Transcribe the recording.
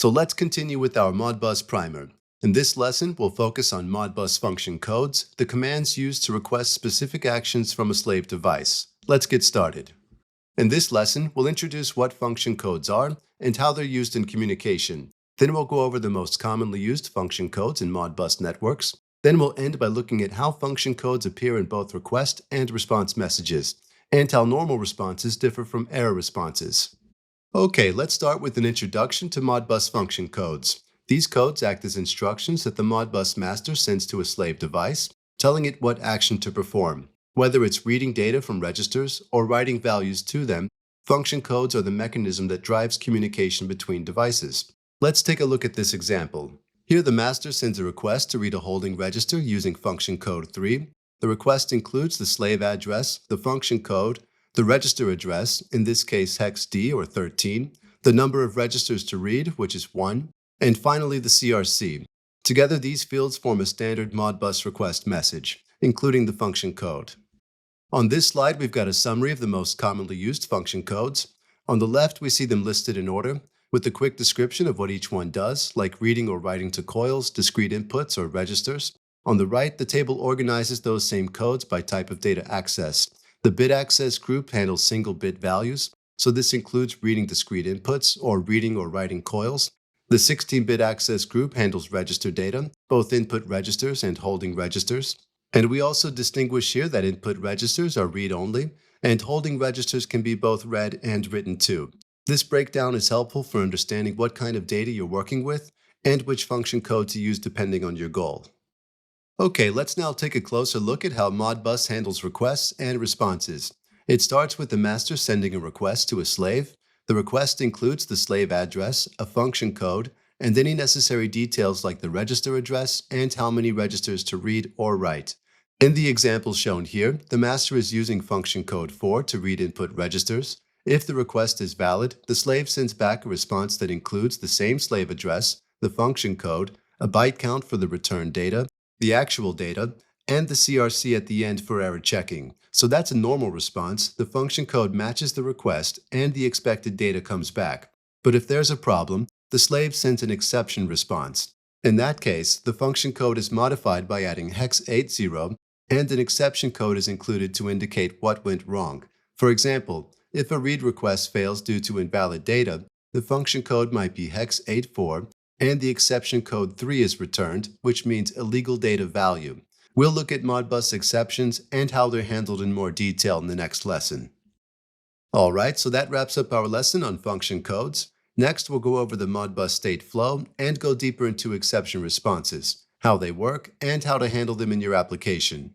So let's continue with our Modbus primer. In this lesson, we'll focus on Modbus Function Codes, the commands used to request specific actions from a slave device. Let's get started. In this lesson, we'll introduce what function codes are and how they're used in communication. Then we'll go over the most commonly used function codes in Modbus networks. Then we'll end by looking at how function codes appear in both request and response messages, and how normal responses differ from error responses. Okay, let's start with an introduction to Modbus function codes. These codes act as instructions that the Modbus master sends to a slave device, telling it what action to perform. Whether it's reading data from registers or writing values to them, function codes are the mechanism that drives communication between devices. Let's take a look at this example. Here the master sends a request to read a holding register using function code 3. The request includes the slave address, the function code, the register address, in this case hex D or 13, the number of registers to read, which is 1, and finally the CRC. Together these fields form a standard Modbus request message, including the function code. On this slide we've got a summary of the most commonly used function codes. On the left we see them listed in order, with a quick description of what each one does, like reading or writing to coils, discrete inputs, or registers. On the right, the table organizes those same codes by type of data access. The bit access group handles single bit values, so this includes reading discrete inputs or reading or writing coils. The 16-bit access group handles register data, both input registers and holding registers. And we also distinguish here that input registers are read-only, and holding registers can be both read and written too. This breakdown is helpful for understanding what kind of data you're working with and which function code to use depending on your goal. Okay, let's now take a closer look at how Modbus handles requests and responses. It starts with the master sending a request to a slave. The request includes the slave address, a function code, and any necessary details like the register address and how many registers to read or write. In the example shown here, the master is using function code 4 to read input registers. If the request is valid, the slave sends back a response that includes the same slave address, the function code, a byte count for the returned data, the actual data, and the CRC at the end for error checking. So that's a normal response. The function code matches the request and the expected data comes back. But if there's a problem, the slave sends an exception response. In that case, the function code is modified by adding hex 80 and an exception code is included to indicate what went wrong. For example, if a read request fails due to invalid data, the function code might be hex 84 and the exception code 3 is returned, which means illegal data value. We'll look at Modbus exceptions and how they're handled in more detail in the next lesson. Alright, so that wraps up our lesson on function codes. Next, we'll go over the Modbus state flow and go deeper into exception responses, how they work, and how to handle them in your application.